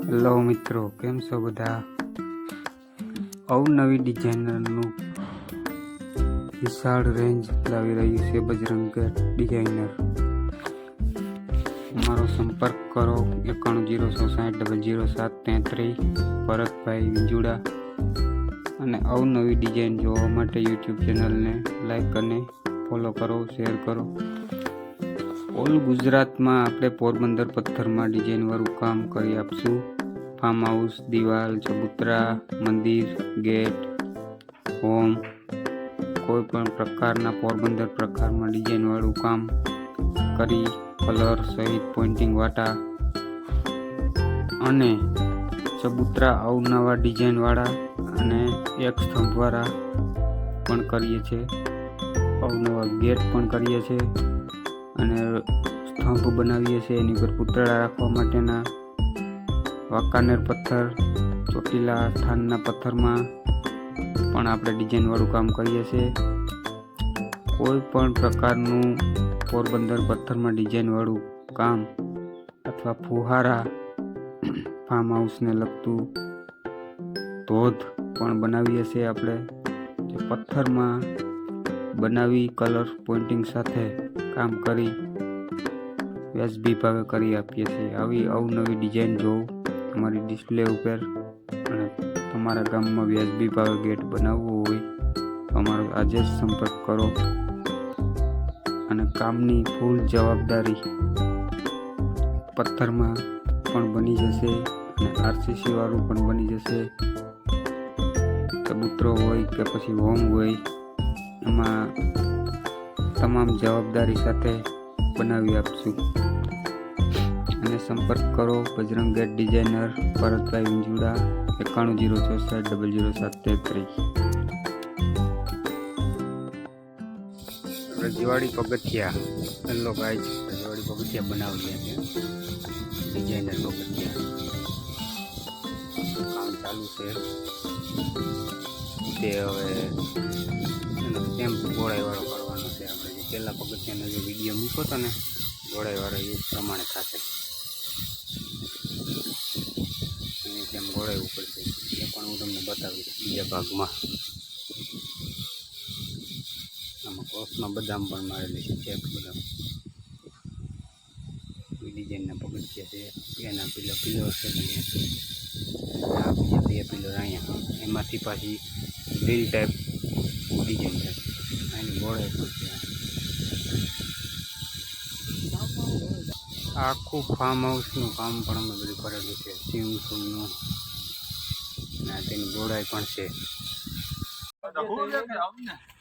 Hello મિત્રો, કેમ છો બધા? અવનવી ડિઝાઇનરનું વિશાળ રેન્જ લાવી રહ્યું છે બજરંગ ગેટ ડિઝાઇનર. અમારો સંપર્ક કરો 9106600733 ભરતભાઈ વિંજુડા. અને અવનવી ડિઝાઇન જોવા માટે યુટ્યુબ ચેનલને લાઈક અને ફોલો કરો, શેર કરો. ઓલ ગુજરાતમાં આપણે પોરબંદર પથ્થરમાં ડિઝાઇનવાળું કામ કરી આપશું. ફાર્મ હાઉસ, દિવાલ, ચબૂતરા, મંદિર, ગેટ, હોમ, કોઈ પણ પ્રકારના પોરબંદર પ્રકારમાં ડિઝાઇનવાળું કામ કરી કલર સહિત પોઇન્ટિંગ વાટા અને ચબૂતરા અવનવા ડિઝાઇનવાળા અને એક સ્તંભવાળા પણ કરીએ છીએ. અવનવા ગેટ પણ કરીએ છીએ અને સ્તંભ બનાવીએ છીએ. એની પર પૂતળા રાખવા માટેના વાંકાનેર પથ્થર, ચોટીલા સ્થાનના પથ્થરમાં પણ આપણે ડિઝાઇનવાળું કામ કરીએ છીએ. કોઈ પણ પ્રકારનું પોરબંદર પથ્થરમાં ડિઝાઇનવાળું કામ અથવા ફુહારા, ફાર્મ હાઉસને લગતું ધોધ પણ બનાવીએ છીએ. આપણે જે પથ્થરમાં બનાવી કલર પોઇન્ટિંગ સાથે કામ કરી વ્યાજબી ભાવે કરી આપીએ છીએ. આવી અવનવી ડિઝાઇન જોવું અમારી ડિસ્પ્લે ઉપર, અને તમારા ગામમાં વ્યાજબી ભાવે ગેટ બનાવવો હોય તો અમારો આજે જ સંપર્ક કરો. અને કામની ફૂલ જવાબદારી પથ્થરમાં પણ બની જશે અને આરસીસી વાળું પણ બની જશે. ચબૂતરો હોય કે પછી હોમ હોય, એમાં તમામ જવાબદારી સાથે બનાવી આપશું. અને સંપર્ક કરો બજરંગ ગેટ ડિઝાઇનર ભરતભાઈ વિંજુડા 9106600733. રજવાડી પગથિયા, હેલો ગાઈઝ, રજવાડી પગથિયા બનાવીએ છીએ. ડિઝાઇનર પગથિયા કામ ચાલુ છે. તે હવે એનો સ્ટેમ્પ ગોળાઈવાળો કરવાનો છે. આપણે જે પહેલાં પગથિયાનો જે વિડીયો મૂક્યો હતો ને ગોળાઈવાળો, એ પ્રમાણે થશે. તેમ ગોળાવવું પડશે, એ પણ હું તમને બતાવીશ બીજા ભાગમાં. આમાં ક્રોસમાં બદામ પણ મારેલી છે, ચેક બદામ. ડિઝાઇનના પગથિયા છે, એના પિલર છે, આ બીજા 2 પિલર અહીંયા, એમાંથી પાછી ગ્રીલ ટાઈપ ડિઝાઇન છે. આની ગોળાઈ પણ છે. આખું ફાર્મ હાઉસનું કામ પણ અમે બધું કરેલું છે. સ્વિમિંગ પુલનું અને તેની ગોળાઈ પણ છે.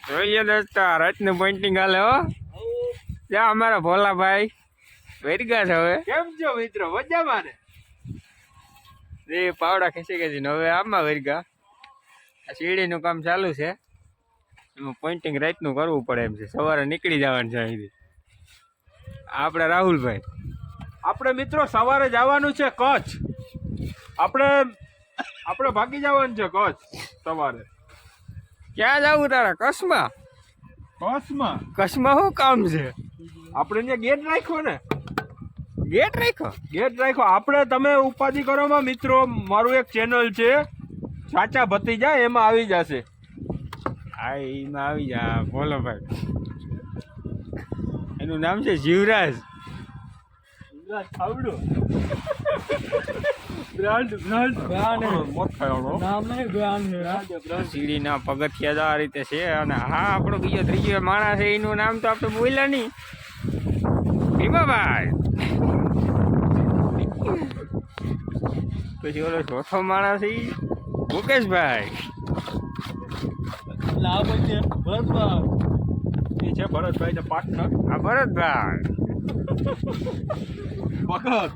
જોઈએ દોસ્તો, રાતનું પોઇન્ટિંગ હાલે હો. જ્યાં અમારા ભોલાભાઈ વેરગા છે. હવે કેમ છો મિત્રો? મજામાં ને? એ પાવડા ખેંચી ગયા છે. હવે આમાં વેરગા આ સીડીનું કામ ચાલુ છે. એમાં પોઇન્ટિંગ રાતનું કરવું પડે એમ છે. સવારે નીકળી જવાનું છે અહીંથી. આપણે રાહુલભાઈ, આપણે મિત્રો સવારે જવાનું છે કચ્છ. આપણે ભાગી જવાનું છે કચ્છ સવારે. ક્યાં જવું તારા? કચ્છમાં? કચ્છમાં શું કામ છે? આપણે ત્યાં ગેટ રાખ્યો ને. ગેટ રાખ્યો? ગેટ રાખ્યો આપણે. તમે ઉપાધિ કરોમાં મિત્રો, મારું એક ચેનલ છે સાચા ભતીજા, એમાં આવી જશે. હા, એમાં આવી જા. બોલો ભાઈ, એનું નામ છે જીવરાજ. સીડીના પગથિયા આ રીતે છે. અને હા, આપણો બીજો ત્રીજો માણસ છે, એનું નામ તો આપણે બોલ્યા નહીં. ભીમાભાઈ. પછી ઓલો ચોથો માણસ છે મુકેશભાઈ. એ છે ભરતભાઈ ને પાર્ટનર. આ ભરતભાઈ. વખત